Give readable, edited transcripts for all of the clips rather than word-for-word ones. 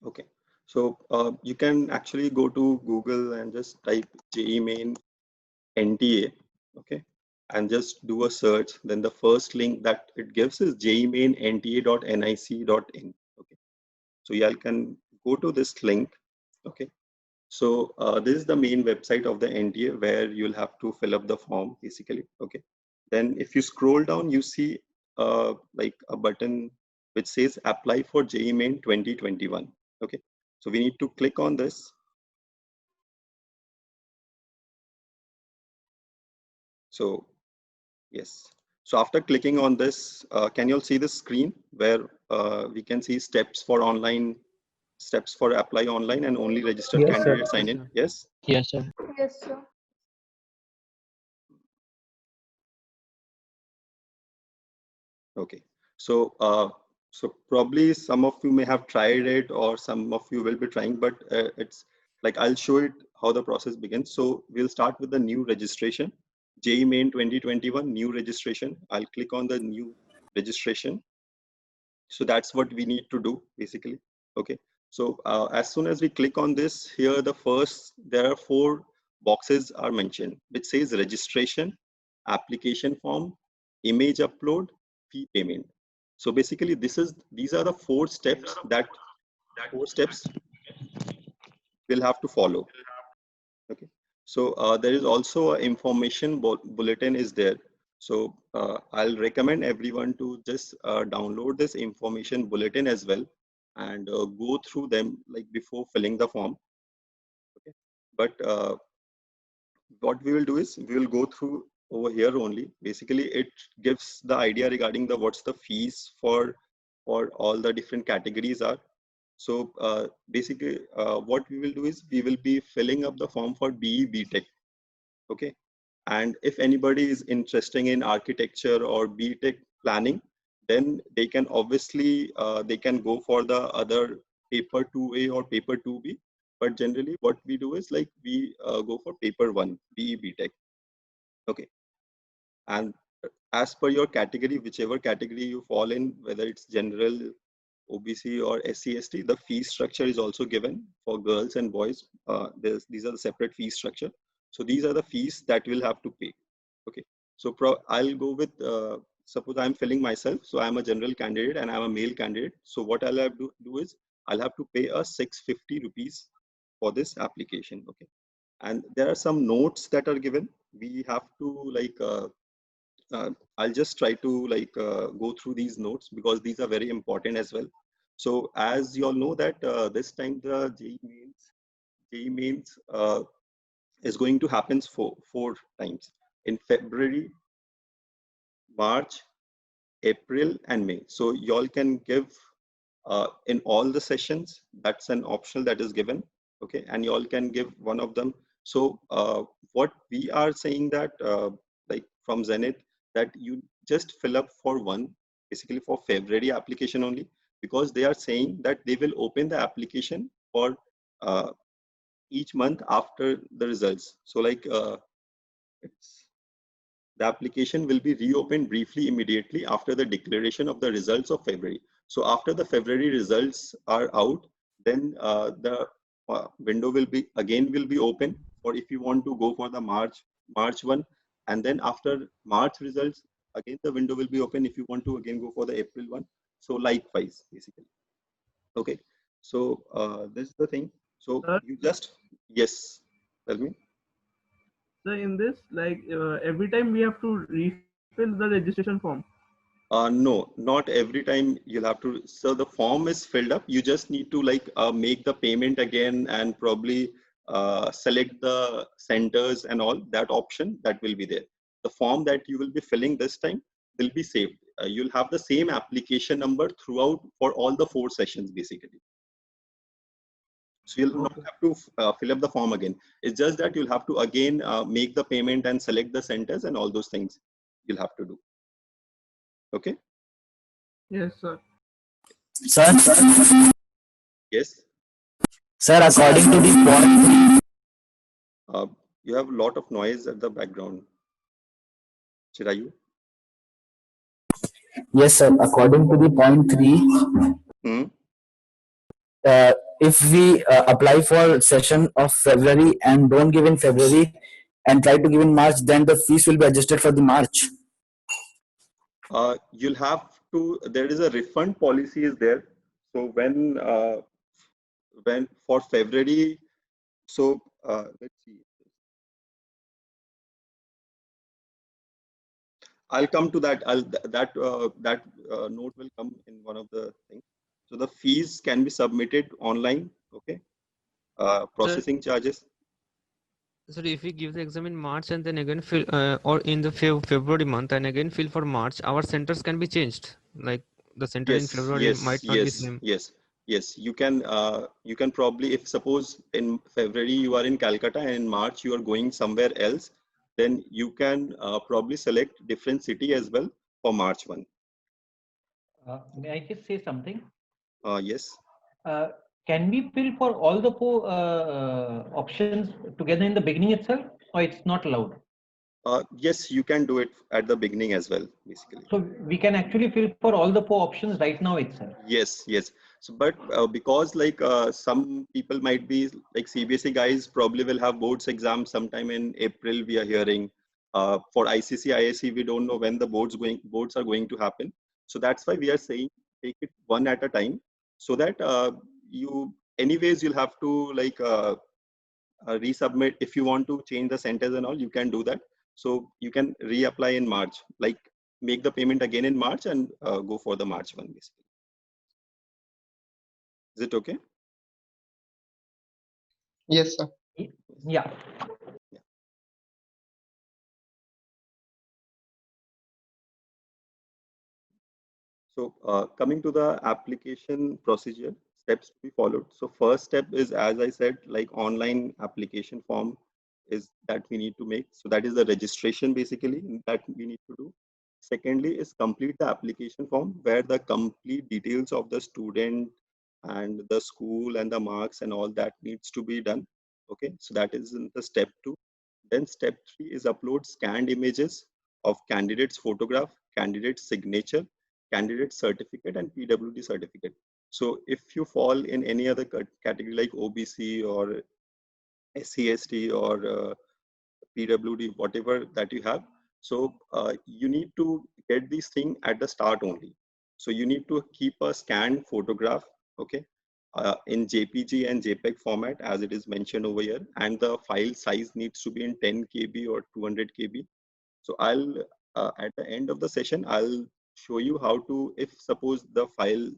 Okay. So you can actually go to Google and just type JEE Main NTA. Okay. And just do a search. Then the first link that it gives is jeemain.nta.nic.in. Okay. So y'all can go to this link. Okay. So this is the main website of the NTA where you'll have to fill up the form basically. Okay. Then if you scroll down, you see like a button which says apply for JEE Main 2021. Okay. So we need to click on this. So yes. So after clicking on this, can you all see the screen where we can see steps for apply online and only registered Yes, sir. candidates sign in? Yes. Yes, sir. Yes, sir. Okay. So so probably some of you may have tried it or some of you will be trying, but it's like I'll show it how the process begins. So we'll start with the new registration. JEE Main 2021 new registration. I'll click on the new registration. So that's what we need to do basically. Okay. So as soon as we click on this here, there are 4 boxes are mentioned, which says registration, application form, image upload, fee payment. So basically these are the 4 steps we'll have to follow. Okay. So there is also a information bulletin is there. So I'll recommend everyone to just download this information bulletin as well and go through them like before filling the form. Okay. But what we will do is we will go through over here only. Basically, it gives the idea regarding the what's the fees for all the different categories are. So basically, what we will do is we will be filling up the form for BE BTech. Okay. And if anybody is interested in architecture or BTech planning, then they can obviously they can go for the other paper 2A or paper 2B. But generally, what we do is like we go for paper 1, BE BTech. Okay. And as per your category, whichever category you fall in, whether it's general, OBC or SC ST, the fee structure is also given for girls and boys. These are the separate fee structure. So these are the fees that we'll have to pay. Okay. So I'll go with, suppose I'm filling myself. So I'm a general candidate and I'm a male candidate. So what I'll have to do is I'll have to pay a 650 rupees for this application. Okay. And there are some notes that are given. We have to like, I'll just try to like go through these notes because these are very important as well. So as you all know that this time the JEE mains is going to happen four times in February, March, April, and May. So y'all can give in all the sessions. That's an optional that is given. Okay, and y'all can give one of them. So what we are saying that like from Zenith that you just fill up for one, basically for February application only, because they are saying that they will open the application for uh, each month after the results. So like it's the application will be reopened briefly immediately after the declaration of the results of February. So after the February results are out, then the window will be open for if you want to go for the March one, and then after March results, again the window will be open if you want to again go for the April one. So likewise, basically. Okay. So this is the thing. So Sir, you just yes, tell me. so in this, like every time we have to refill the registration form. No, not every time you'll have to. So the form is filled up. You just need to like make the payment again and probably select the centers and all that option that will be there. The form that you will be filling this time will be saved. You'll have the same application number throughout for all the 4 sessions basically. So you'll not Okay. have to fill up the form again. It's just that you'll have to again make the payment and select the centers and all those things you'll have to do. Okay. Yes, sir. Sir, Yes. sir, according to the point, Uh, you have a lot of noise at the background. Chirayu? yes, sir, according to the point 3, Hmm? uh, if we apply for session of February and don't give in February and try to give in March, then the fees will be adjusted for the March. You'll have to, there is a refund policy is there. So when for February, so let's see. I'll come to that. That note will come in one of the things. So the fees can be submitted online. Okay. Sir, Processing charges. sir, if we give the exam in March and then again fill, or in the February month and again fill for March, our centers can be changed. Like the center in Yes, February yes, might not be yes, same. yes, yes. You can probably, if suppose in February you are in Calcutta and in March you are going somewhere else, then you can probably select different city as well for March 1. May I just say something? Yes. Uh, can we fill for all the four options together in the beginning itself, or it's not allowed? Yes, you can do it at the beginning as well, basically. So we can actually fill for all the four options right now itself. Yes, yes. So, but because like some people might be like CBSE guys probably will have boards exams sometime in April. We are hearing for ICC, ISC, we don't know when the boards are going to happen. So that's why we are saying take it one at a time, so that you anyways you'll have to like resubmit if you want to change the centers and all. You can do that. So you can reapply in March, like make the payment again in March and go for the March one basically. Is it okay? Yes, sir. Yeah. So coming to the application procedure, steps to be followed. So first step is, as I said, like online application form is that we need to make. So that is the registration basically that we need to do. Secondly is complete the application form where the complete details of the student and the school and the marks and all that needs to be done. Okay, so that is in the step 2. Then step 3 is upload scanned images of candidate's photograph, candidate's signature, candidate certificate and PWD certificate. So if you fall in any other category like OBC or SCST or PWD, whatever that you have, so you need to get these things at the start only. So you need to keep a scanned photograph, okay, in JPG and JPEG format as it is mentioned over here, and the file size needs to be in 10 KB or 200 KB. So I'll at the end of the session, I'll show you how to, if suppose the file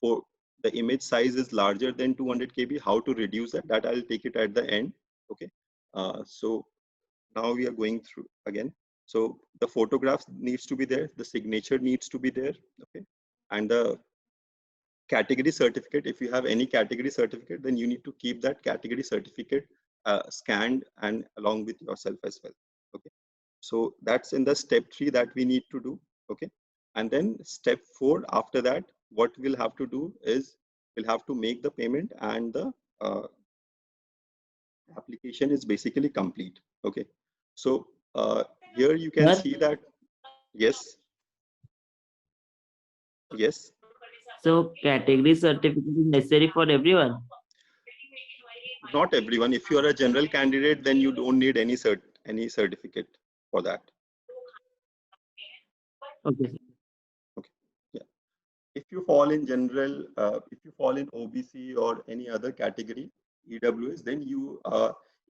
for the image size is larger than 200 KB, how to reduce that. That I'll take it at the end. Okay. So now we are going through again. So the photograph needs to be there. The signature needs to be there. Okay. And the category certificate, if you have any category certificate, then you need to keep that category certificate scanned and along with yourself as well. Okay. So that's in the step 3 that we need to do. Okay. And then step 4, after that, what we'll have to do is we'll have to make the payment and the application is basically complete. Okay. So here you can see that, yes, yes. So category certificate is necessary for everyone. Not everyone. If you are a general candidate, then you don't need any certificate for that. Okay, sir. Okay. Yeah. If you fall in general, if you fall in OBC or any other category, EWS, then you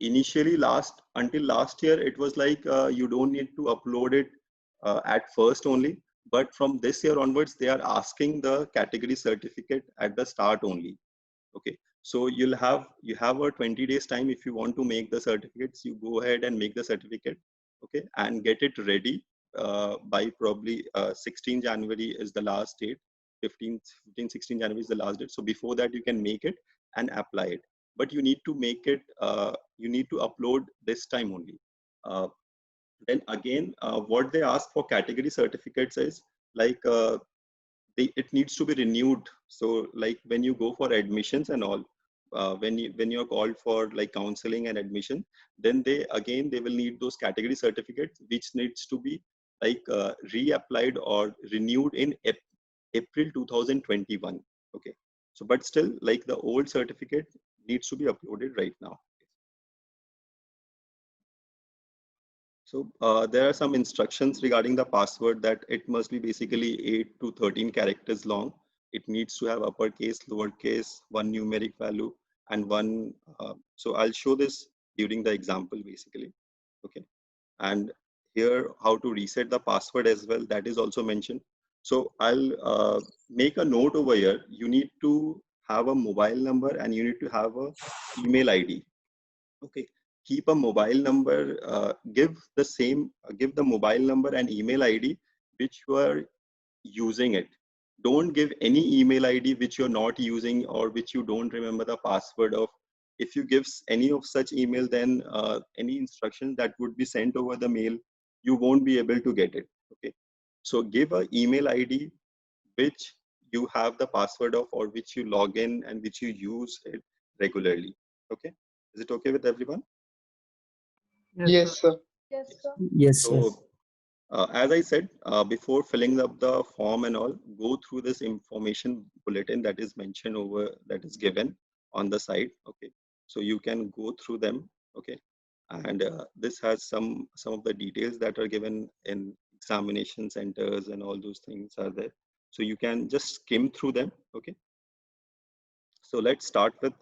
initially until last year, it was like you don't need to upload it at first only. But from this year onwards, they are asking the category certificate at the start only. Okay. So you have a 20 days time. If you want to make the certificates, you go ahead and make the certificate. Okay. And get it ready by probably 16 January is the last date. 16 January is the last date. So before that, you can make it and apply it. But you need to make it, you need to upload this time only. Then again, what they ask for category certificates is like, it needs to be renewed. So like when you go for admissions and all, when you're called for like counseling and admission, then they will need those category certificates, which needs to be like reapplied or renewed in April 2021. Okay. So, but still, like the old certificate needs to be uploaded right now. So there are some instructions regarding the password that it must be basically 8 to 13 characters long. It needs to have uppercase, lowercase, one numeric value, and one. So I'll show this during the example basically. Okay. And here how to reset the password as well, that is also mentioned. So I'll make a note over here. You need to have a mobile number and you need to have a email ID. Okay, keep a mobile number, give the mobile number and email ID which you are using it. Don't give any email ID which you're not using or which you don't remember the password of. If you give any of such email, then any instruction that would be sent over the mail, you won't be able to get it. Okay, so give a email ID which you have the password of or which you log in and which you use it regularly. Okay, is it okay with everyone? Yes, sir. Yes, sir. Yes, So yes. as I said, before filling up the form and all, go through this information bulletin that is mentioned over, that is given on the site. Okay, so you can go through them. Okay, and this has some of the details that are given in examination centers and all those things are there. So you can just skim through them. Okay, so let's start with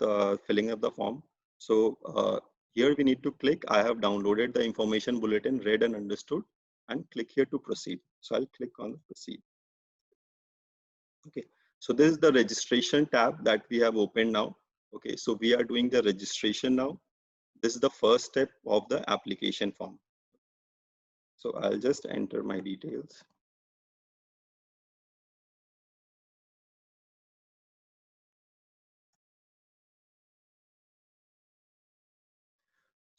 filling up the form. So here we need to click, I have downloaded the information bulletin, read and understood, and click here to proceed. So I'll click on proceed. Okay, so this is the registration tab that we have opened now. Okay, so we are doing the registration now. This is the first step of the application form. So I'll just enter my details.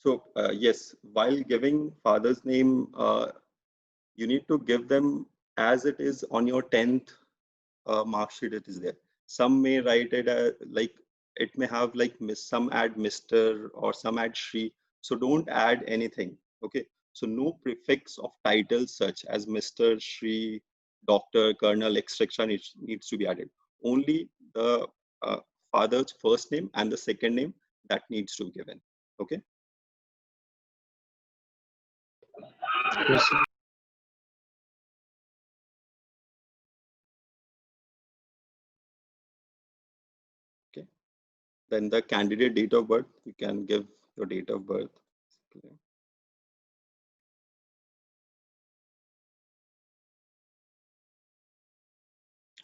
So yes, while giving father's name, you need to give them as it is on your 10th mark sheet. It is there. Some may write it like, it may have like some add Mr. or some add Shri. So don't add anything. Okay. So no prefix of titles such as Mr., Shri, Doctor, Colonel, etc. needs to be added. Only the father's first name and the second name that needs to be given. Okay. Yes, sir. Okay. Then the candidate date of birth, you can give your date of birth. Okay.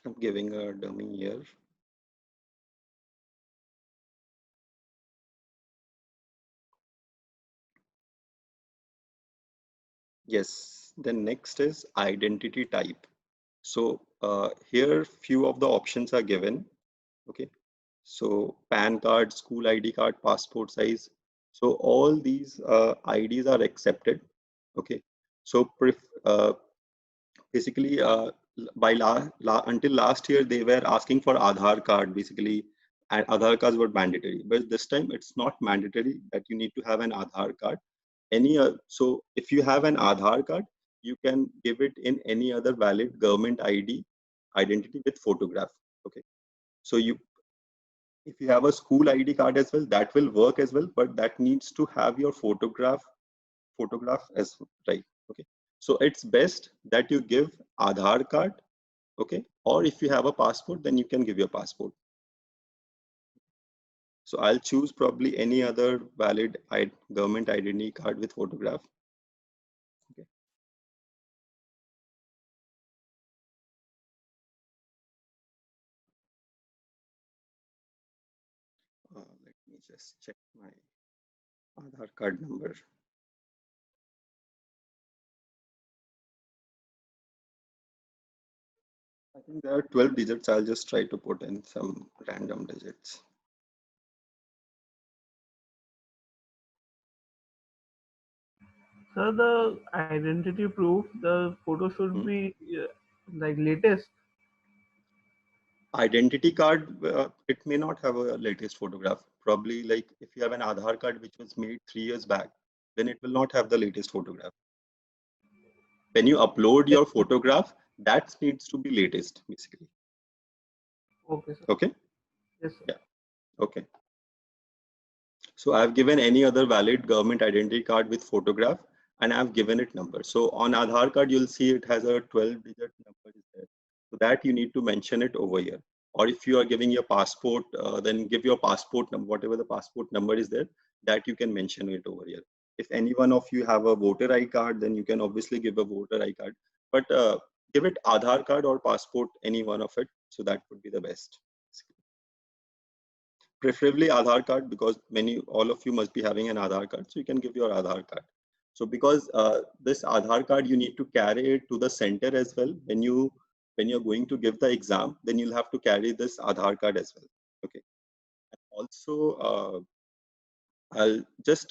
I'm giving a dummy year. Yes, then next is identity type. So here few of the options are given. Okay, so PAN card, school ID card, passport size. So all these IDs are accepted. Okay, so basically by until last year they were asking for Aadhaar card basically, and Aadhaar cards were mandatory. But this time it's not mandatory that you need to have an Aadhaar card. So if you have an Aadhaar card, you can give it in any other valid government ID identity with photograph. Okay, so if you have a school ID card as well, that will work as well, but that needs to have your photograph as well, right? Okay, so it's best that you give Aadhaar card. Okay, or if you have a passport, then you can give your passport. So I'll choose probably any other valid government identity card with photograph. Okay. Let me just check my Aadhaar card number. I think there are 12 digits. I'll just try to put in some random digits. So the identity proof, the photo should be like latest. Identity card, it may not have a latest photograph. Probably like if you have an Aadhaar card which was made 3 years back, then it will not have the latest photograph. When you upload your photograph, that needs to be latest basically. Okay, sir. Okay. Yes, sir. Yeah. Okay. So I've given any other valid government identity card with photograph, and I've given it number. So on Aadhaar card, you'll see it has a 12-digit number is there. So that you need to mention it over here. Or if you are giving your passport, then give your passport number, whatever the passport number is there, that you can mention it over here. If any one of you have a voter ID card, then you can obviously give a voter ID card. But give it Aadhaar card or passport, any one of it. So that would be the best. Preferably Aadhaar card, because all of you must be having an Aadhaar card, so you can give your Aadhaar card. So because this Aadhaar card, you need to carry it to the center as well. When you're going to give the exam, then you'll have to carry this Aadhaar card as well. Okay. Also, I'll just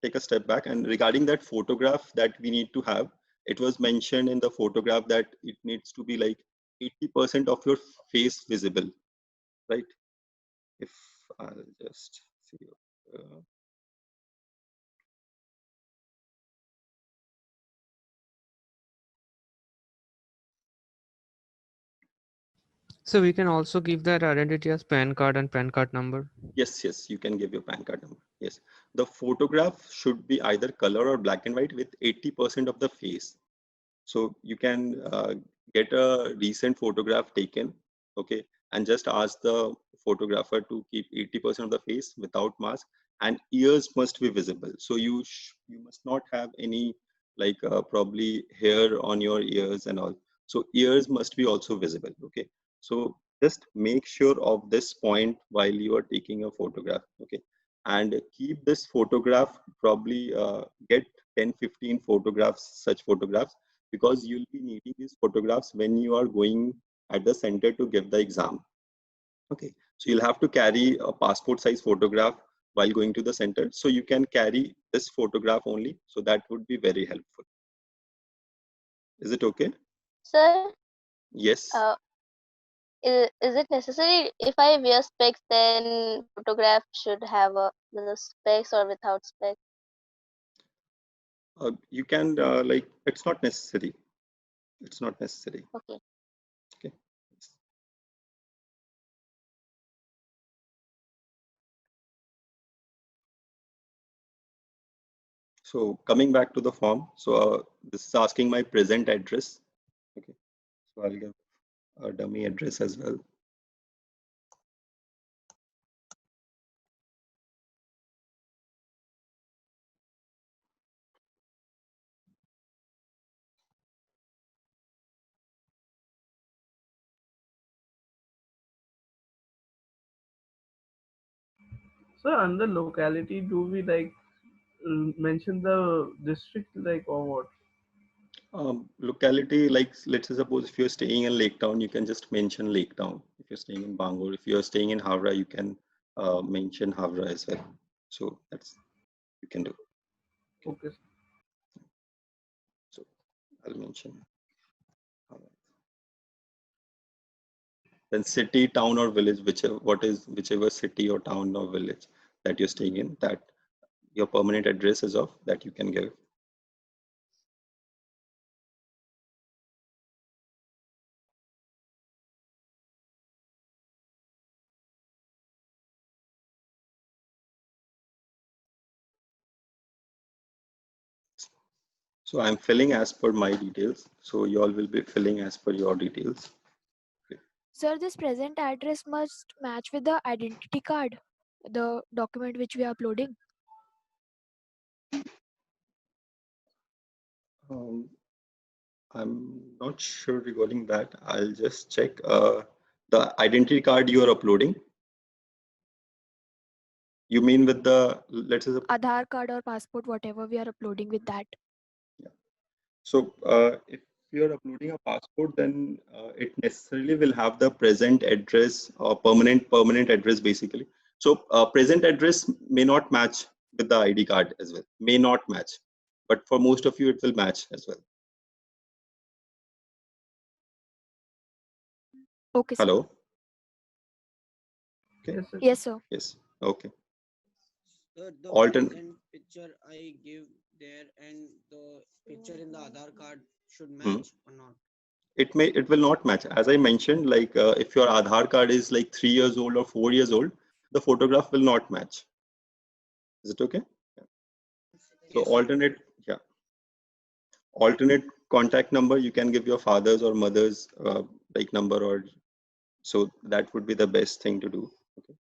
take a step back, and regarding that photograph that we need to have, it was mentioned in the photograph that it needs to be like 80% of your face visible, right? If I'll just see. Uh, So we can also give that identity as PAN card and PAN card number. yes, you can give your PAN card number. Yes, the photograph should be either color or black and white with 80% of the face. So you can get a recent photograph taken, okay, and just ask the photographer to keep 80% of the face without mask, and ears must be visible. So you must not have any like probably hair on your ears and all. So ears must be also visible, okay. So just make sure of this point while you are taking a photograph, okay, and keep this photograph, probably get 10-15 photographs, such photographs, because you'll be needing these photographs when you are going at the center to give the exam. Okay, so you'll have to carry a passport size photograph while going to the center. So you can carry this photograph only. So that would be very helpful. Is it okay? Sir, Yes. is it necessary if I wear specs, then photograph should have the specs or without specs? You can like, it's not necessary. It's not necessary. Okay. Okay. So coming back to the form, so this is asking my present address. Okay, so I'll give a dummy address as well. So under locality, do we like mention the district like or what? Locality, like let's say suppose if you're staying in Lake Town, you can just mention Lake Town. If you're staying in Bangor, if you're staying in Havra, you can mention Havra as well. So that's you can do. Okay. So I'll mention Havra. Then city, town, or village, whichever city or town or village that you're staying in, that your permanent address is of, that you can give. So I'm filling as per my details. So you all will be filling as per your details. Sir, this present address must match with the identity card, the document which we are uploading. I'm not sure regarding that. I'll just check the identity card you are uploading. You mean with the, let's say, Aadhaar card or passport, whatever we are uploading with that. yeah. So if you're uploading a passport, then it necessarily will have the present address or permanent address basically. So present address may not match with the ID card as well. May not match, but for most of you, it will match as well. Okay, sir. Hello. Okay. Yes, sir. Yes, sir. Yes. Okay. The Altern- present picture I give there and the picture in the Aadhaar card should Hmm. match or not? it will not match. As I mentioned, like if your Aadhaar card is like 3 years old or 4 years old, the photograph will not match. Is it okay? So alternate, yeah, alternate contact number, you can give your father's or mother's like number, or so that would be the best thing to do. Okay.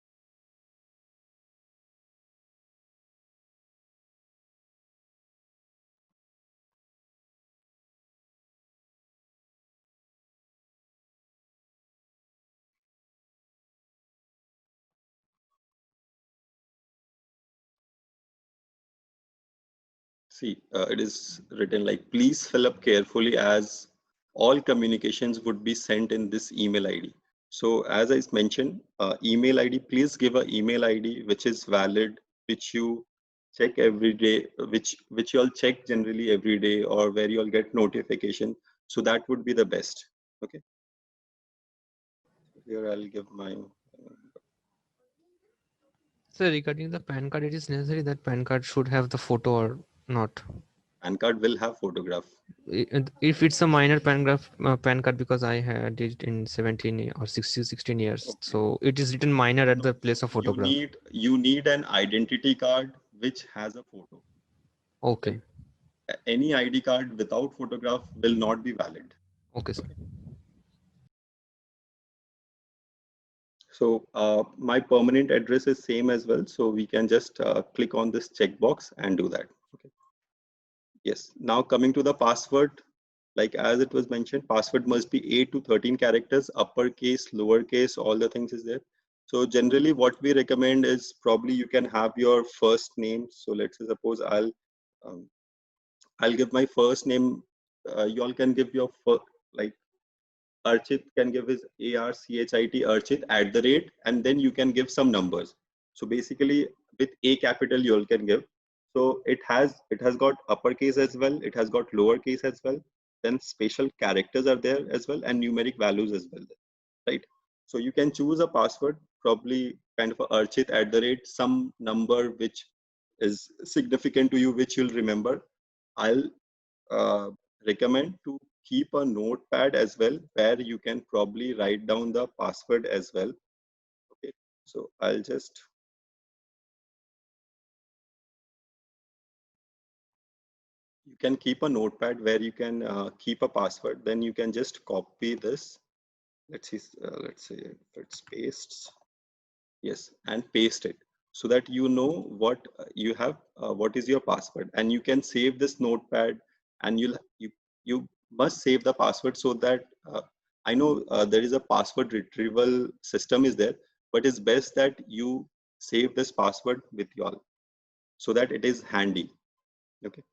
See, it is written like, please fill up carefully as all communications would be sent in this email ID. So as I mentioned, email ID, please give an email ID which is valid, which you check every day, which you all check generally every day, or where you all get notification. So that would be the best. Okay. Here I'll give my. So regarding the PAN card, it is necessary that PAN card should have the photo or not? PAN card will have photograph. If it's a minor PAN card, because I had it in 17 or 16 years, Okay. so it is written minor at the place of photograph. You need an identity card which has a photo. Okay. Any ID card without photograph will not be valid. Okay, sir. So my permanent address is same as well. So we can just click on this checkbox and do that. Okay. Yes. Now coming to the password, like as it was mentioned, password must be 8 to 13 characters, uppercase, lowercase, all the things is there. So generally what we recommend is probably you can have your first name. So let's say suppose I'll give my first name. You all can give your first, like Archit can give his ARCHIT Archit @ and then you can give some numbers. So basically with A capital you all can give. So it has got uppercase as well. It has got lowercase as well. Then special characters are there as well, and numeric values as well, right? So you can choose a password, probably kind of a Archit @ some number which is significant to you, which you'll remember. I'll recommend to keep a notepad as well, where you can probably write down the password as well. Okay, so I'll just you can keep a notepad where you can keep a password. Then you can just copy this. Let's see if it's pastes. Yes, and paste it so that you know what you have, what is your password, and you can save this notepad, and you must save the password so that I know there is a password retrieval system is there, but it's best that you save this password with you all so that it is handy. Okay,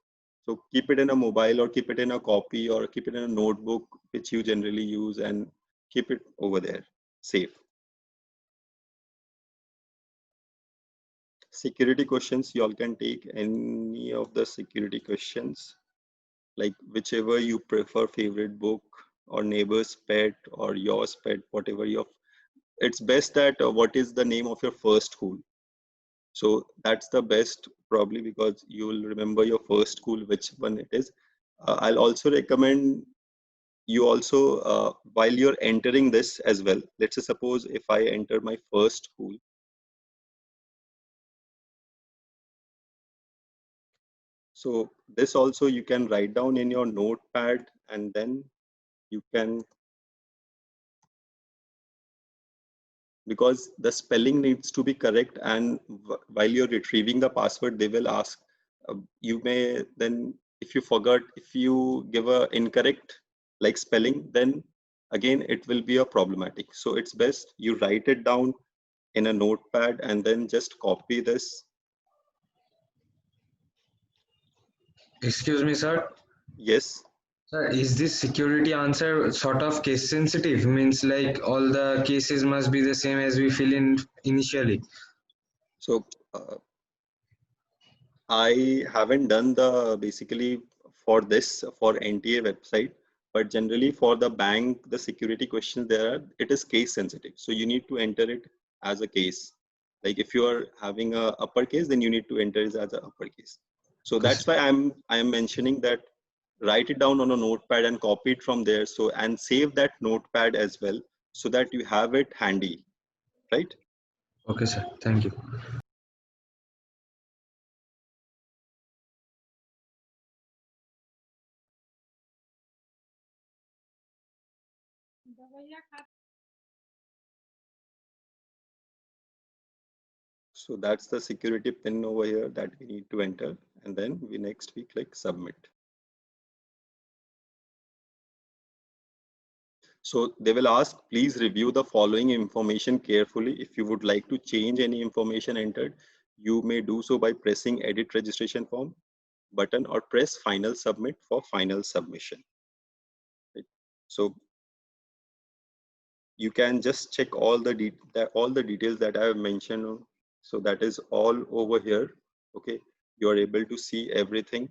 so keep it in a mobile, or keep it in a copy, or keep it in a notebook which you generally use, and keep it over there safe. Security questions, you all can take any of the security questions, like whichever you prefer, favorite book or neighbor's pet or yours pet, whatever your. It's best that what is the name of your first school. So that's the best probably, because you will remember your first school, which one it is. I'll also recommend you also while you're entering this as well. Let's say suppose if I enter my first school. So this also you can write down in your notepad, and then you can, because the spelling needs to be correct, and while you're retrieving the password, they will ask, you may then, if you forgot, if you give a incorrect like spelling, then again it will be a problematic. So it's best you write it down in a notepad and then just copy this. Excuse me, sir. Yes. Sir, is this security answer sort of case sensitive? Means like all the cases must be the same as we fill in initially. So I haven't done the basically for this for NTA website, but generally for the bank, the security questions there, it is case sensitive. So you need to enter it as a case. Like if you are having a uppercase, then you need to enter it as an uppercase. So that's why I am mentioning that write it down on a notepad and copy it from there. So, and save that notepad as well so that you have it handy, right? Okay, sir. Thank you. So that's the security pin over here that we need to enter. And then we click submit. So they will ask, please review the following information carefully. If you would like to change any information entered, you may do so by pressing edit registration form button or press final submit for final submission. Right? So you can just check all the details that I have mentioned. So that is all over here. Okay, you are able to see everything.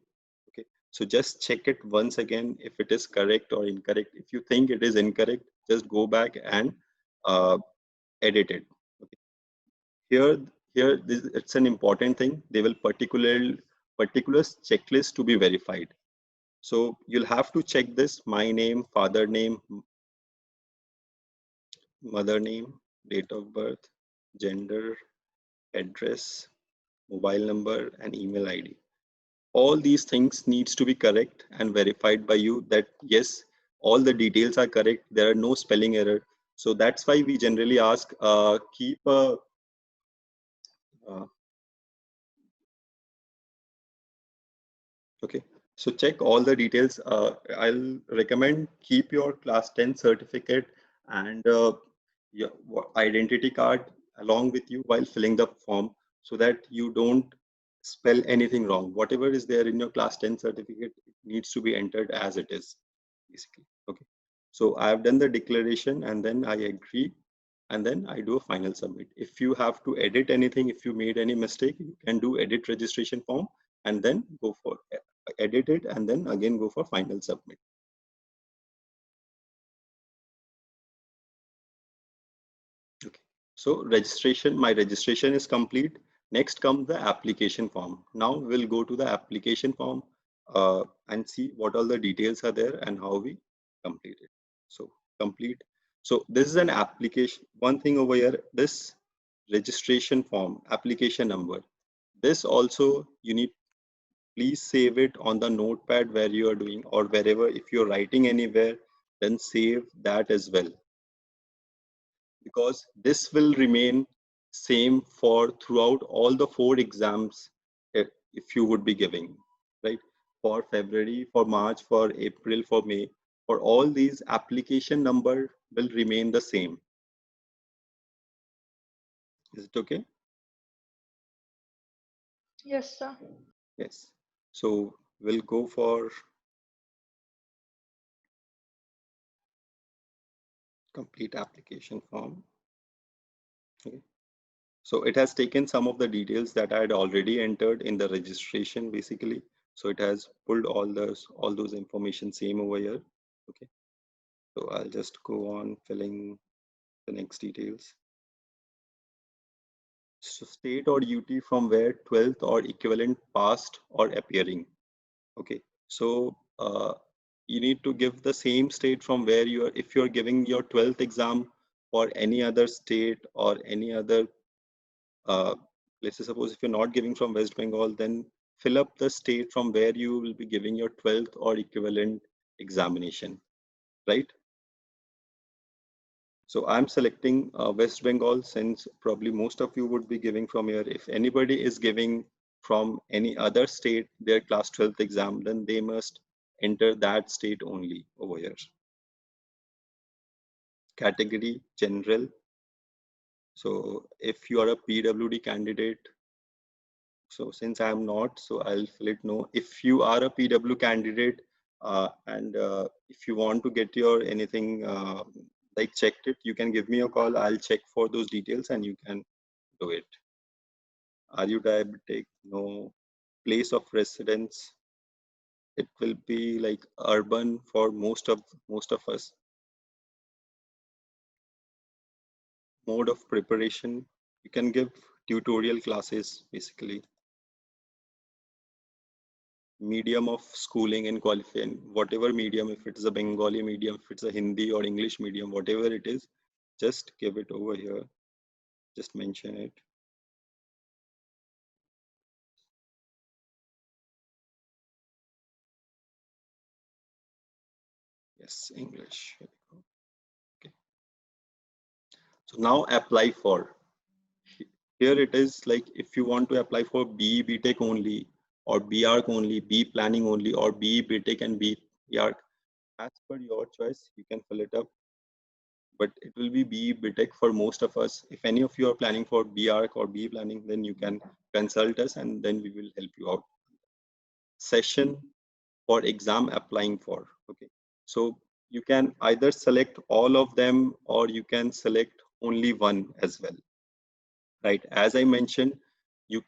Okay, so just check it once again if it is correct or incorrect. If you think it is incorrect, just go back and edit it. Okay. Here it's an important thing. They will particular checklist to be verified. So you'll have to check this: my name, father name, mother name, date of birth, gender, address, mobile number, and email ID. All these things needs to be correct and verified by you that yes, all the details are correct. There are no spelling error. So that's why we generally ask, keep a okay. So check all the details. I'll recommend keep your class 10 certificate and your identity card along with you while filling the form so that you don't spell anything wrong. Whatever is there in your class 10 certificate needs to be entered as it is, basically. Okay. So I've done the declaration and then I agree and then I do a final submit. If you have to edit anything, if you made any mistake, you can do edit registration form and then go for edit it and then again go for final submit. Okay, so my registration is complete. Next comes the application form. Now we'll go to the application form and see what all the details are there and how we complete it. So complete. So this is an application. One thing over here, this registration form, application number. This also you need, please save it on the notepad where you are doing or wherever. If you're writing anywhere, then save that as well, because this will remain same for throughout all the 4 exams if you would be giving, right? For February, for March, for April, for May, for all these, application number will remain the same. Is it okay? Yes, sir. Yes. So we'll go for complete application form. Okay. So it has taken some of the details that I had already entered in the registration, basically. So it has pulled all those information same over here. Okay. So I'll just go on filling the next details. So state or UT from where 12th or equivalent passed or appearing. Okay. So you need to give the same state from where you are. If you're giving your 12th exam for any other state or any other let's say suppose if you're not giving from West Bengal, then fill up the state from where you will be giving your 12th or equivalent examination, right? So I'm selecting West Bengal since probably most of you would be giving from here. If anybody is giving from any other state their class 12th exam, then they must enter that state only over here. Category general. So if you are a PWD candidate, so since I'm not, so I'll fill it no. If you are a PW candidate and if you want to get your anything like checked it, you can give me a call. I'll check for those details and you can do it. Are you diabetic? No. Place of residence. It will be like urban for most of us. Mode of preparation. You can give tutorial classes basically. medium of schooling and qualifying, whatever medium, if it's a Bengali medium, if it's a Hindi or English medium, whatever it is, just give it over here. Just mention it. Yes, English. Here we go. Okay. So now apply for. Here it is like if you want to apply for BE BTech only, or BArch only, B planning only, or BE BTech and BArch, as per your choice, you can fill it up. But it will be BE BTech for most of us. If any of you are planning for BArch or BE planning, then you can consult us and then we will help you out. Session for exam applying for. Okay, so you can either select all of them or you can select only one as well, right? As I mentioned, you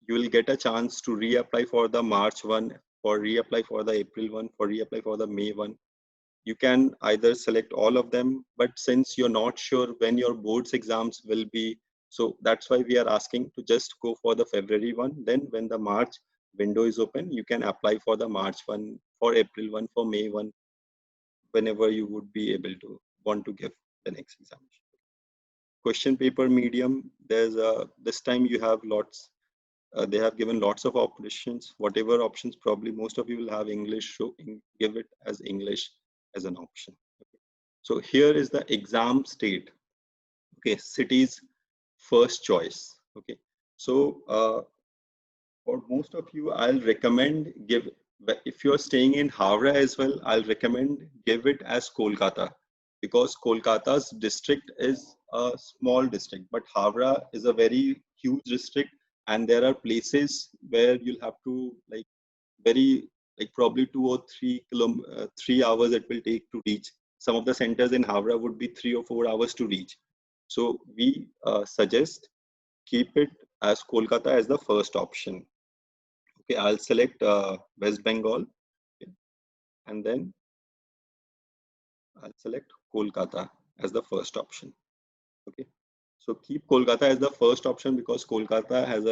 will get a chance to reapply for the March one, for reapply for the April one, for reapply for the May one. You can either select all of them, but since you're not sure when your boards exams will be, so that's why we are asking to just go for the February one. Then when the March window is open, you can apply for the March one, for April one, for May one, whenever you would be able to want to give the next examination. Question paper medium, there's this time you have lots, they have given lots of options, whatever options, probably most of you will have English, so give it as English as an option. Okay. So here is the exam state. Okay, city's first choice. Okay, so for most of you, I'll recommend if you're staying in Howrah as well, I'll recommend give it as Kolkata, because Kolkata's district is a small district, but Howrah is a very huge district, and there are places where you'll have to probably 3 hours it will take to reach. Some of the centers in Howrah would be 3 or 4 hours to reach. So we suggest keep it as Kolkata as the first option. Okay, I'll select West Bengal, okay, and then I'll select Kolkata as the first option. Okay, so keep Kolkata as the first option because Kolkata has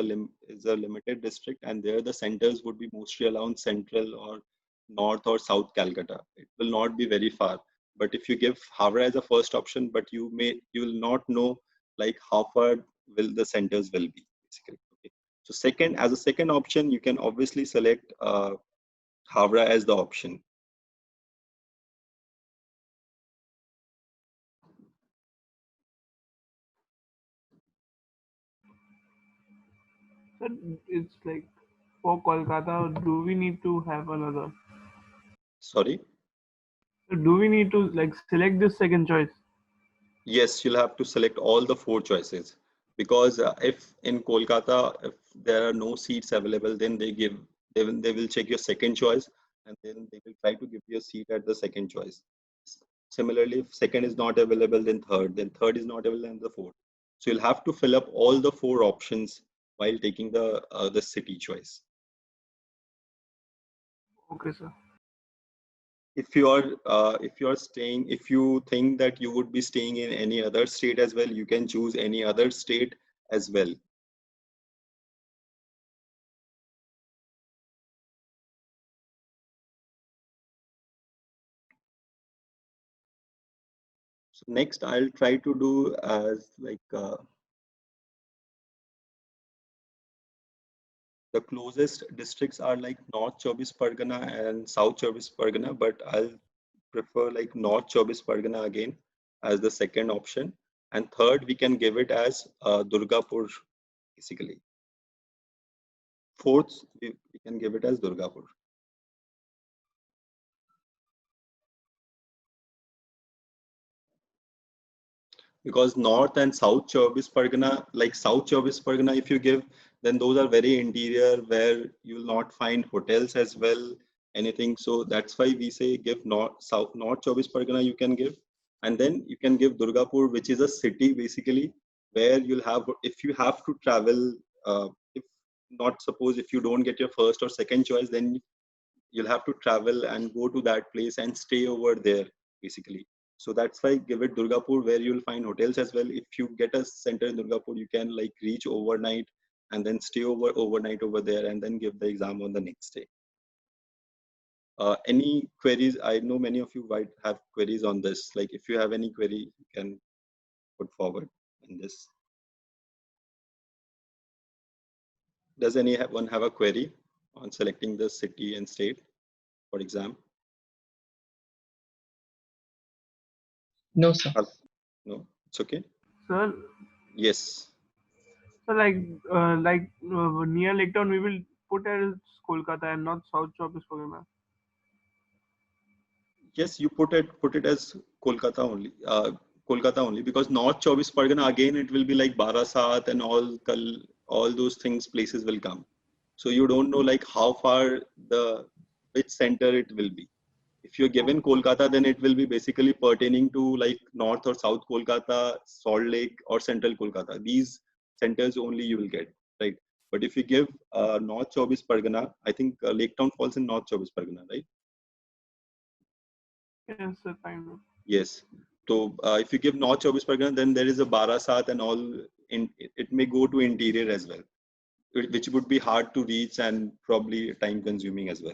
is a limited district, and there the centers would be mostly around central or north or south Calcutta. It will not be very far. But if you give Howrah as a first option, but you will not know like how far will the centers will be basically. Okay. So as a second option, you can obviously select Howrah as the option. So it's like for Kolkata, do we need to have another? Sorry? So do we need to like select this second choice? Yes, you'll have to select all the 4 choices because if in Kolkata, if there are no seats available, then they will check your second choice and then they will try to give you a seat at the second choice. Similarly, if second is not available, then third is not available, and the fourth. So you'll have to fill up all the 4 options while taking the city choice. Okay, sir. If you think that you would be staying in any other state as well, you can choose any other state as well. So next I'll try to do as the closest districts are like North Chobis Pargana and South Chobis Pargana, but I'll prefer like North Chobis Pargana again as the second option. And third, we can give it as Durgapur, basically. Fourth, we can give it as Durgapur. Because North and South Chobis Pargana, like South Chobis Pargana, if you give, then those are very interior where you will not find hotels as well, anything. So that's why we say give North Chobis Pargana you can give. And then you can give Durgapur, which is a city basically, where you'll have, if you have to travel, if not suppose if you don't get your first or second choice, then you'll have to travel and go to that place and stay over there basically. So that's why give it Durgapur, where you'll find hotels as well. If you get a center in Durgapur, you can like reach overnight and then stay overnight over there and then give the exam on the next day. any queries? I know many of you might have queries on this. Like if you have any query, you can put forward in this. Does anyone have a query on selecting the city and state for exam? No, sir. No, it's okay. Sir, Yes. so near Lake Town, we will put as Kolkata and not South Chabis Pargana. Yes, you put it as Kolkata only. Kolkata only, because North Chabis Pargana, again it will be like Barasat and all those things, places will come. So you don't know like how far which center it will be. If you're given Kolkata, then it will be basically pertaining to like North or South Kolkata, Salt Lake or Central Kolkata. These centers only you will get, right? But if you give North Chabis Pargana, I think Lake Town falls in North Chabis Pargana, right? Yes, sir, kind of. Yes. So if you give North Chabis Pargana, then there is a Barasat and all. It may go to interior as well, which would be hard to reach and probably time consuming as well.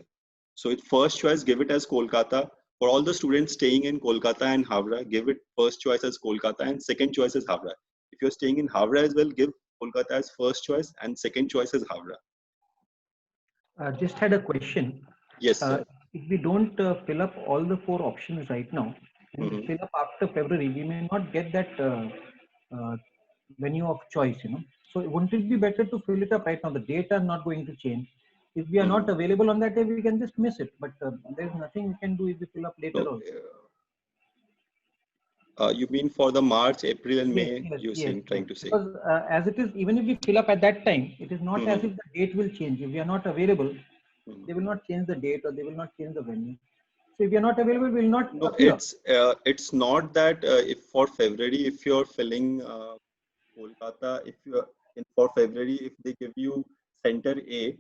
So first choice, give it as Kolkata. For all the students staying in Kolkata and Havra, give it first choice as Kolkata and second choice as Havra. If you're staying in Havra as well, give Kolkata as first choice and second choice as Havra. Just had a question. Yes, sir. If we don't fill up all the 4 options right now, and we fill up after February, we may not get that venue of choice, So wouldn't it be better to fill it up right now? The dates are not going to change. If we are not available on that day, we can just miss it. But there's nothing we can do if we fill up later also. You mean for the March, April and May, Yes, trying to say? Because as it is, even if we fill up at that time, it is not as if the date will change. If we are not available, they will not change the date or they will not change the venue. So if you are not available, we will not appear. It's not that if for February, if you're filling Kolkata, for February, if they give you center A,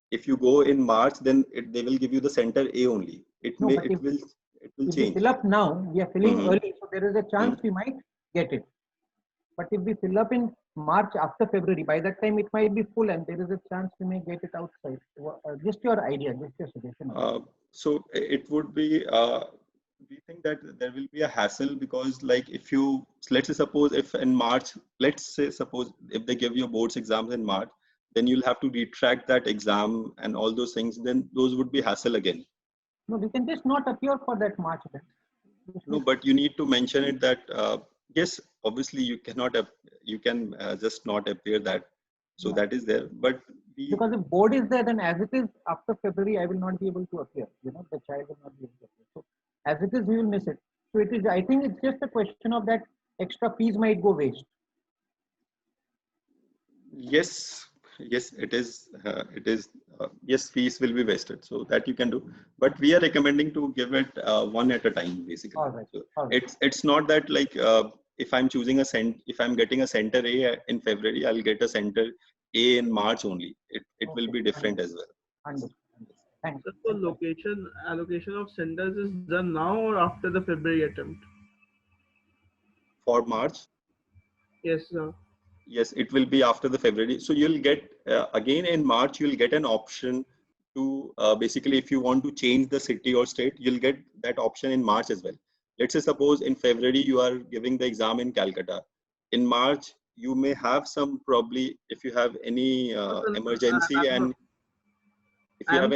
if you go in March, then they will give you the center A only. It will change. If we fill up now, we are filling early, so there is a chance we might get it. But if we fill up in March after February, by that time it might be full and there is a chance we may get it outside. Just your idea, just your suggestion. So it would be, we think that there will be a hassle because like if you, let's say suppose if in March, suppose if they give you boards exams in March, then you'll have to retract that exam and all those things, then those would be hassle again. No, we can just not appear for that March event. No, but you need to mention it that, yes, obviously you cannot, you can just not appear that. So that is there, but because if board is there, then as it is after February, I will not be able to appear. The child will not be able to appear. So as it is, we will miss it. So it is. I think it's just a question of that extra fees might go waste. Yes, it is. Yes, fees will be wasted. So that you can do, but we are recommending to give it one at a time, basically. All right. So it's not that like if I'm choosing if I'm getting a center A in February, I'll get a center A in March only. It will be different as well. Understood. Thanks. So the allocation of centers is done now or after the February attempt? For March? Yes, sir. Yes, it will be after the February. So you'll get again in March, you'll get an option to basically if you want to change the city or state, you'll get that option in March as well. Let's say suppose in February you are giving the exam in Calcutta. In March, you may have some probably if you have any emergency and if you have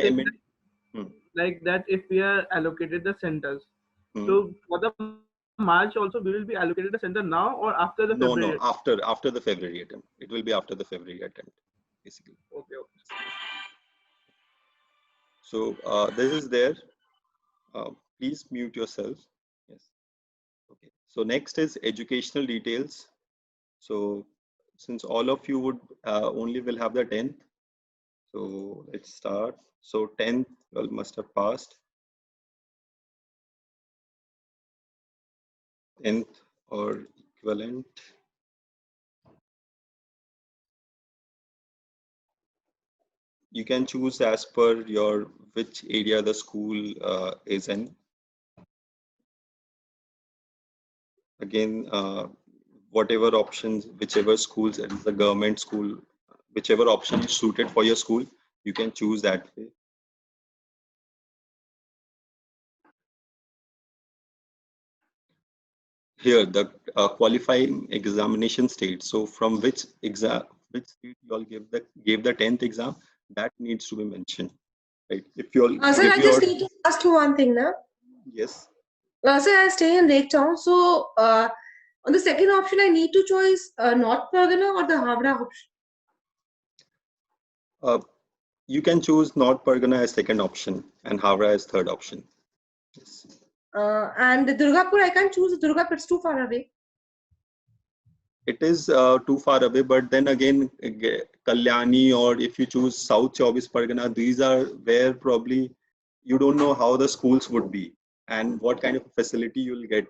like that if we are allocated the centers. So for the March also we will be allocated the center now or after the February? No, after the February attempt. It will be after the February attempt, basically. Okay. So this is there. Please mute yourself. Yes. Okay. So next is educational details. So since all of you would only will have the 10th. So let's start. So 10th must have passed. 10th or equivalent. You can choose as per your which area the school is in. Again, whatever options, whichever schools, it is a government school, whichever option is suited for your school, you can choose that way. here the qualifying examination state. So from which state you all gave the 10th exam, that needs to be mentioned, right? If you all Sir, give I your just need to ask you one thing now. yes, Sir, I stay in Lake Town. So on the second option, I need to choose North Pargana or the Havra option. you can choose North Pargana as second option and Havra as third option. Yes. And the Durgapur, I can't choose Durgapur, it's too far away. It is too far away, but then again, Kalyani, or if you choose South Chobis Pargana, these are where probably you don't know how the schools would be and what kind of facility you'll get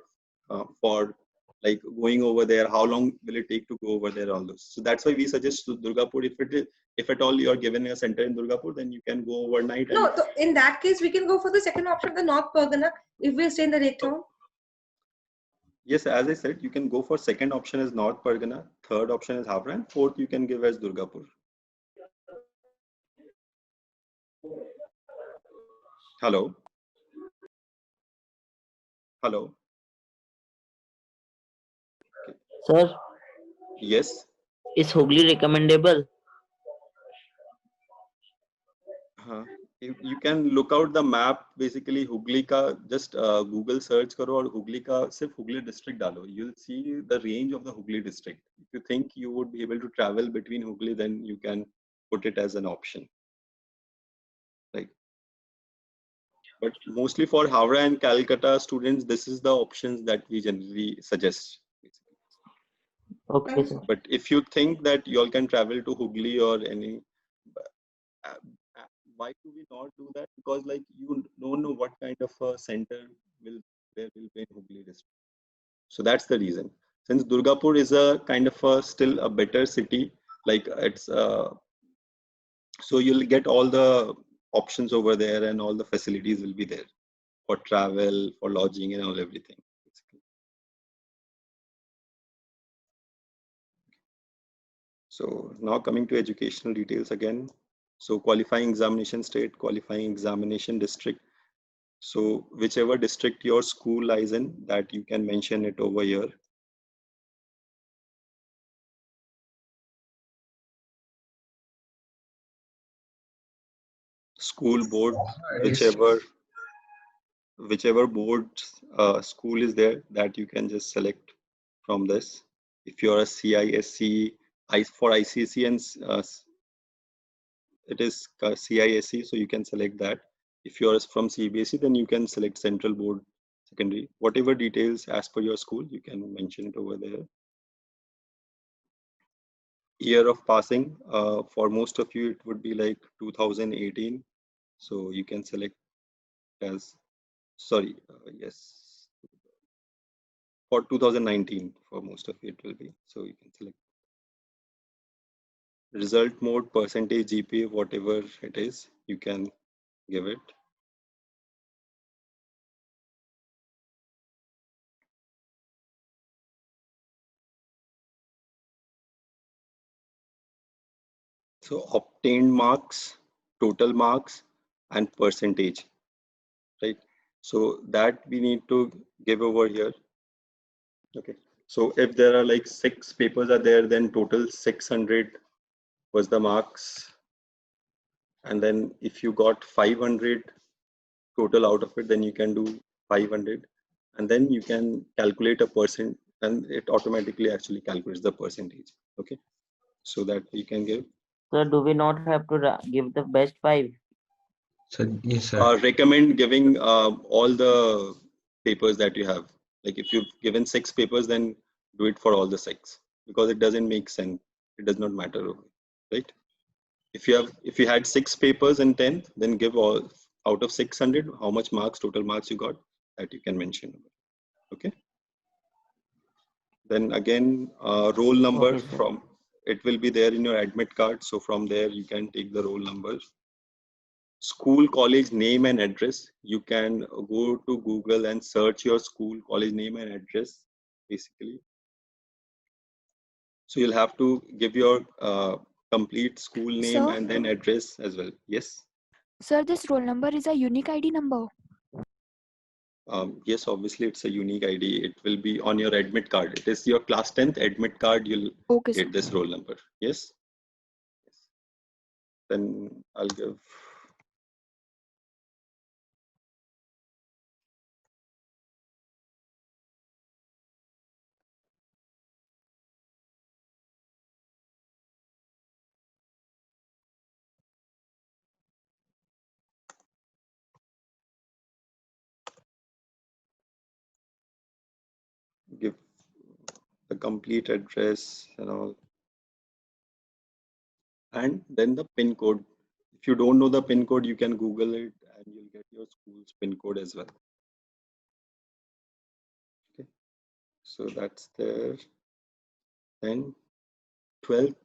for like going over there. How long will it take to go over there? All those. So that's why we suggest to Durgapur. If at all you're given a center in Durgapur, then you can go overnight. No, so in that case, we can go for the second option, the North Pargana, if we stay in the Lake Town. Yes, as I said, you can go for second option as North Pargana, third option is Havra, and fourth you can give as Durgapur. Hello. Hello. Sir, Yes. is Hooghly recommendable? You can look out the map. Basically, Hooghly ka just Google search karo और Hooghly का सिर्फ Hooghly district डालो. You'll see the range of the Hooghly district. If you think you would be able to travel between Hooghly, then you can put it as an option. Right. But mostly for Havra and Calcutta students, this is the options that we generally suggest. Okay, sir. But if you think that you all can travel to Hooghly or any, why do we not do that? Because like you don't know what kind of a center there will be in Hooghly district. So that's the reason. Since Durgapur is a kind of still a better city, like it's so you'll get all the options over there and all the facilities will be there for travel, for lodging and all everything. So now coming to educational details again. So qualifying examination state, qualifying examination district. So whichever district your school lies in, that you can mention it over here. School board, whichever board school is there, that you can just select from this. If you're a CISC, for ICSE and it is CISE, so you can select that. If you're from CBSE, then you can select Central Board Secondary. Whatever details as per your school, you can mention it over there. Year of passing, for most of you, it would be like 2018. So you can select as, sorry, yes, for 2019, for most of it will be. So you can select result mode, percentage, GPA, whatever it is, you can give it. So obtained marks, total marks, and percentage, right? So that we need to give over here. Okay. So if there are like 6 papers are there, then total 600 was the marks. And then if you got 500 total out of it, then you can do 500. And then you can calculate a percent and it automatically actually calculates the percentage. Okay. So that you can give. So do we not have to give the best 5? So, yes, sir. Recommend giving all the papers that you have. Like if you've given 6 papers, then do it for all the 6 because it doesn't make sense. It does not matter, right? If you had 6 papers in 10th, then give all out of 600, how much marks, total marks you got, that you can mention. Okay. Then again, roll number from, it will be there in your admit card. So from there, you can take the roll numbers. School, college name and address. You can go to Google and search your school, college name and address, basically. So you'll have to give your complete school name and then address as well. Yes. Sir, this roll number is a unique ID number. Yes, obviously it's a unique ID. It will be on your admit card. It is your class 10th admit card. You'll Okay, sir. get this roll number. Yes. Then I'll give the complete address and all. And then the pin code. If you don't know the pin code, you can Google it and you'll get your school's pin code as well. Okay. So that's there. Then 12th,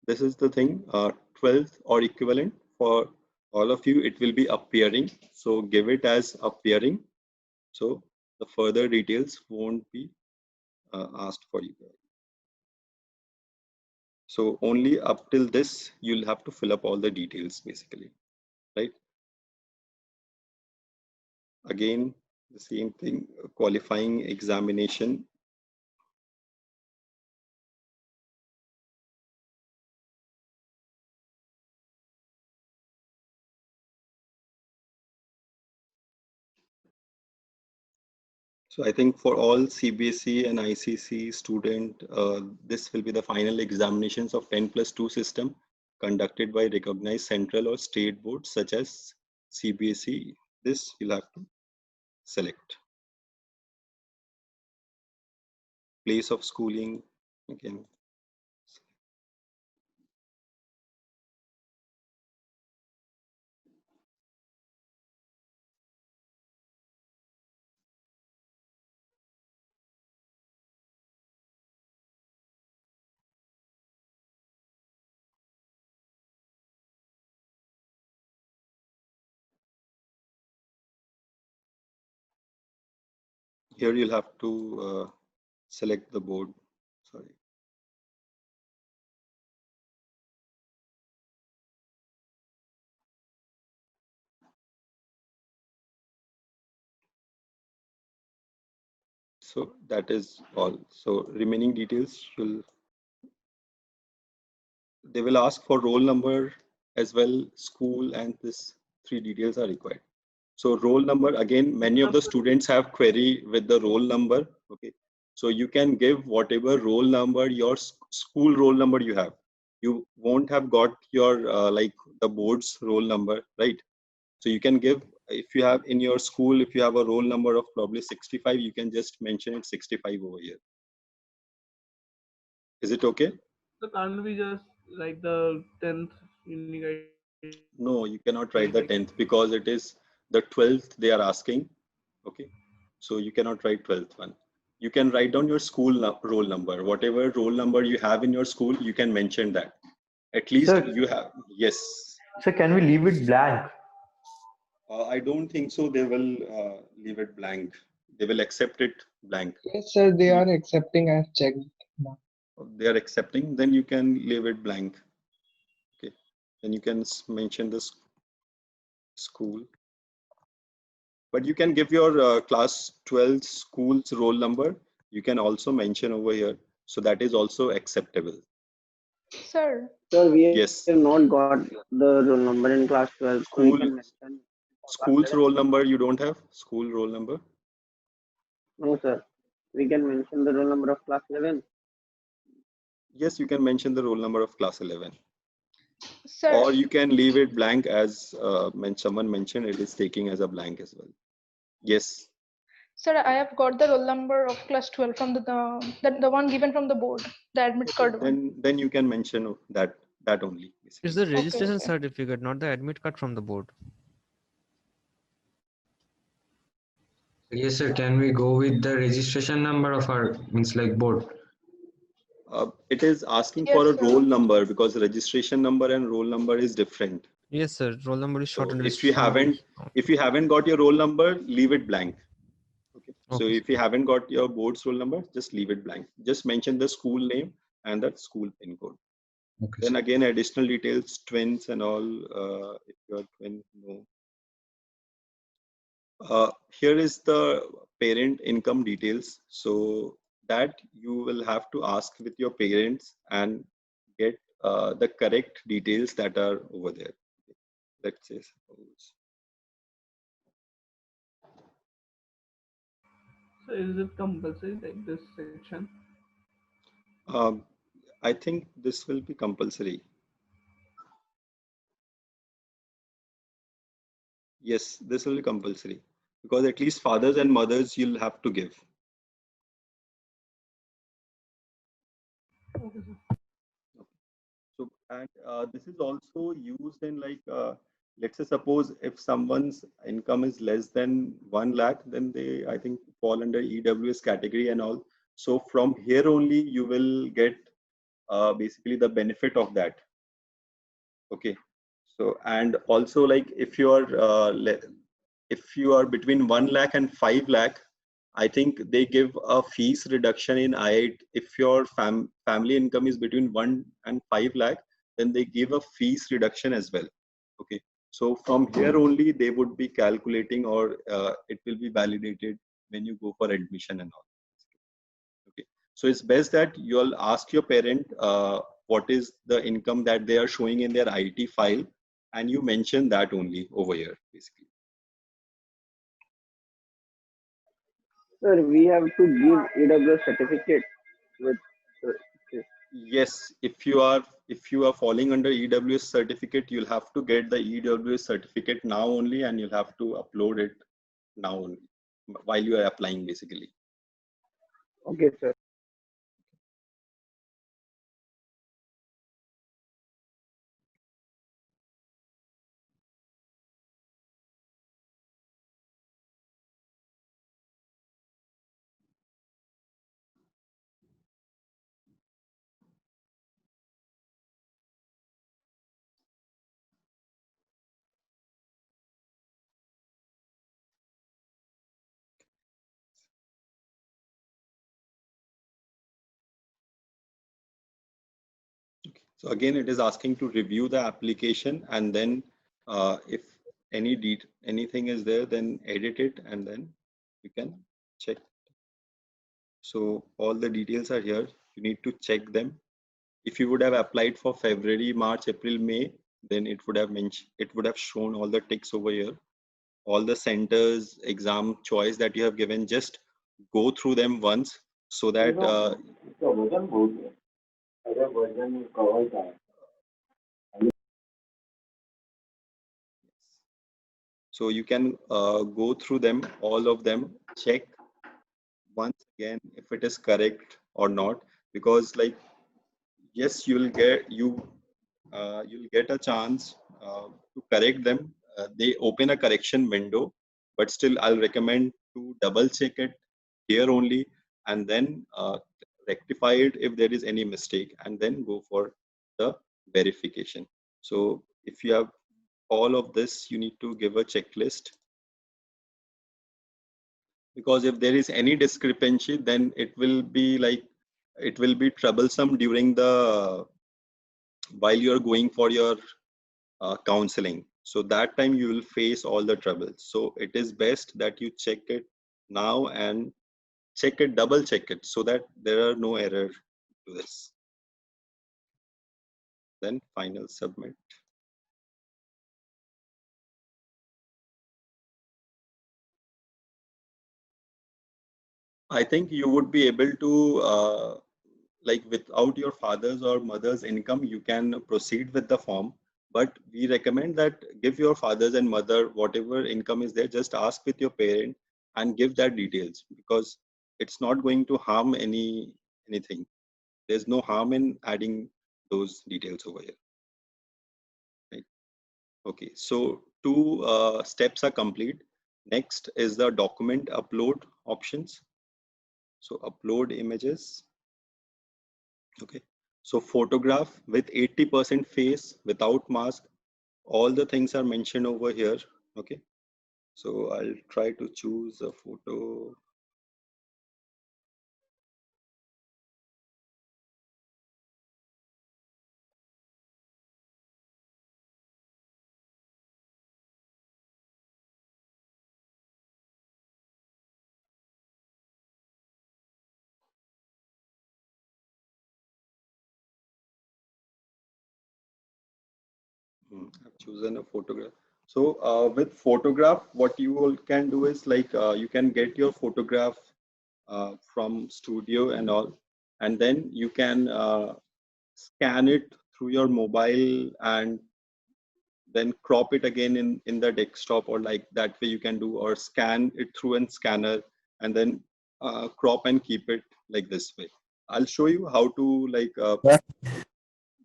this is the thing, 12th or equivalent for all of you, it will be appearing. So give it as appearing. So the further details won't be asked for you. So only up till this, you'll have to fill up all the details basically, right? Again, the same thing, qualifying examination. So I think for all CBSE and ICC student, this will be the final examinations of 10+2 system conducted by recognized central or state boards such as CBSE. This you'll have to select. Place of schooling, again. Here you'll have to select the board, sorry. So that is all. So remaining details they will ask for roll number as well, school, and this 3 details are required. So roll number, again, many of the students have query with the roll number. Okay. So you can give whatever roll number, your school roll number you have. You won't have got your like the board's roll number, right? So you can give, if you have in your school, if you have a roll number of probably 65, you can just mention it 65 over here. Is it okay? So can't we just like the 10th unique ID? No, you cannot write the 10th because it is the 12th they are asking. Okay. So you cannot write 12th one. You can write down your school roll number. Whatever roll number you have in your school, you can mention that. At least Sir, you have. Yes. So can we leave it blank? I don't think so. They will leave it blank. They will accept it blank. Yes, sir, they are accepting. I've checked now. They are accepting, then you can leave it blank. Okay. Then you can mention this school. But you can give your class 12 school's roll number. You can also mention over here. So that is also acceptable. Sir, we Yes. have not got the roll number in class 12. So we can mention School's roll number you don't have? School roll number? No, sir. We can mention the roll number of class 11. Yes, you can mention the roll number of class 11. Sir. Or you can leave it blank as someone mentioned, it is taking as a blank as well. Yes. Sir, I have got the roll number of class 12 from the one given from the board, the admit card one. Then you can mention that only. Basically. It's the registration certificate, not the admit card from the board. Yes, sir. Can we go with the registration number of our board? It is asking for a roll number because registration number and roll number is different. Yes, sir. Roll number is short. So if you haven't got your roll number, leave it blank. Okay. So if you haven't got your board's roll number, just leave it blank. Just mention the school name and the school pin code. Okay, then again, additional details, twins and all. If you are twin, no. Here is the parent income details. So that you will have to ask with your parents and get the correct details that are over there. Let's say suppose. So is it compulsory like this section? I think this will be compulsory. Yes, this will be compulsory because at least fathers and mothers you'll have to give. Okay, sir. So, and this is also used in like, let's say suppose if someone's income is less than 1 lakh, then they, I think, fall under EWS category and all. So from here only you will get basically the benefit of that. Okay. So, and also like if you are if you are between 1 lakh and 5 lakh, I think they give a fees reduction in IIT. If your family income is between 1 and 5 lakh, then they give a fees reduction as well. Okay. So from here only they would be calculating, or it will be validated when you go for admission and all. Okay. So it's best that you'll ask your parent what is the income that they are showing in their IT file, and you mention that only over here, basically. Sir, we have to give EWS certificate with this. Yes, if you are falling under EWS certificate, you'll have to get the EWS certificate now only, and you'll have to upload it now only while you are applying, basically. Okay, sir. So again, it is asking to review the application, and then if anything is there, then edit it, and then you can check. So all the details are here. You need to check them. If you would have applied for February, March, April, May, then it would have shown all the ticks over here. All the centers, exam choice that you have given, just go through them once so that so you can go through them, all of them, check once again if it is correct or not, because like, yes, you'll get a chance to correct them. They open a correction window, but still I'll recommend to double check it here only, and then rectify it if there is any mistake, and then go for the verification. So if you have all of this, you need to give a checklist, because if there is any discrepancy, then it will be like, it will be troublesome during the while you're going for your counseling. So that time you will face all the troubles. So it is best that you check it now and check it, double check it, so that there are no error to this. Then final submit. I think you would be able to like without your father's or mother's income, you can proceed with the form. But we recommend that give your fathers and mother whatever income is there, just ask with your parent and give that details, because it's not going to harm anything. There's no harm in adding those details over here. Right? Okay, so two steps are complete. Next is the document upload options. So upload images. Okay, so photograph with 80% face, without mask, all the things are mentioned over here. Okay, so I'll try to choose a photo. I've chosen a photograph. So with photograph, what you all can do is like you can get your photograph from studio and all, and then you can scan it through your mobile and then crop it again in the desktop, or like that way you can do, or scan it through a scanner and then crop and keep it like this way. I'll show you how to like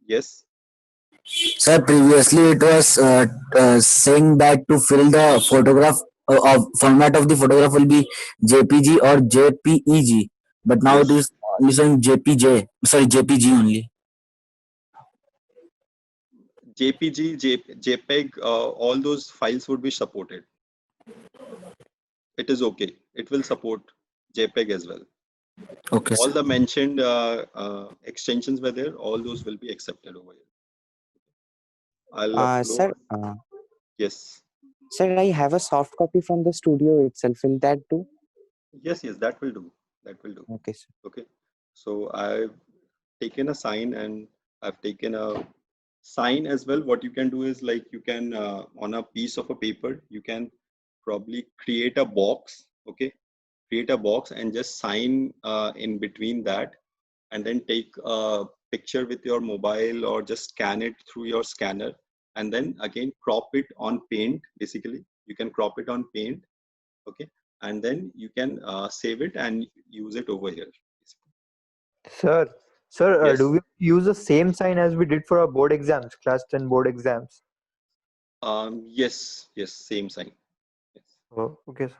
yes. Sir, previously it was saying that to fill the photograph of format of the photograph will be JPG or JPEG, but now it Yes. is only saying JPG only. JPG, JPEG, all those files would be supported. It is okay. It will support JPEG as well. Okay, All sir. the mentioned extensions were there. All those will be accepted over here. I'll Sir, upload. Yes. sir, I have a soft copy from the studio itself. Will that do? Yes, that will do. That will do. Okay, sir. Okay. So I've taken a sign and I've taken a sign as well. What you can do is like you can on a piece of a paper, you can probably create a box. Okay. Create a box and just sign in between that, and then take a picture with your mobile or just scan it through your scanner, and then again crop it on Paint. Basically, you can crop it on Paint. Okay. And then you can save it and use it over here. Sir, Yes. do we use the same sign as we did for our board exams, class 10 board exams? Yes, same sign. Yes. Oh, okay, sir.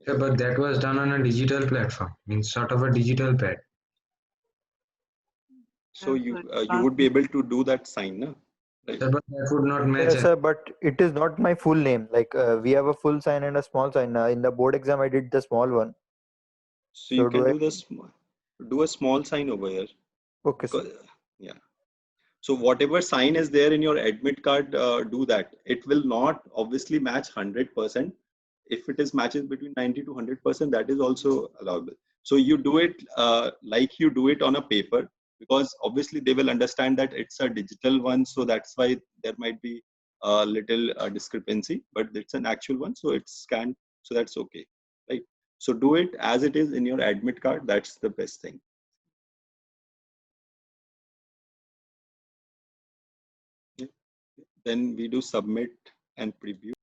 Yeah, but that was done on a digital platform, means sort of a digital pad. So you would be able to do that sign, no? Right? Yeah, but that would not match. Yes, sir, but it is not my full name. Like we have a full sign and a small sign. In the board exam, I did the small one. So you can do I? do this, do a small sign over here. Okay, sir. Because, yeah. So whatever sign is there in your admit card, do that. It will not obviously match 100%. If it is matches between 90 to 100%, that is also allowable. So you do it like you do it on a paper, because obviously they will understand that it's a digital one. So that's why there might be a little discrepancy, but it's an actual one. So it's scanned. So that's okay. Right. So do it as it is in your admit card. That's the best thing. Then we do submit and preview.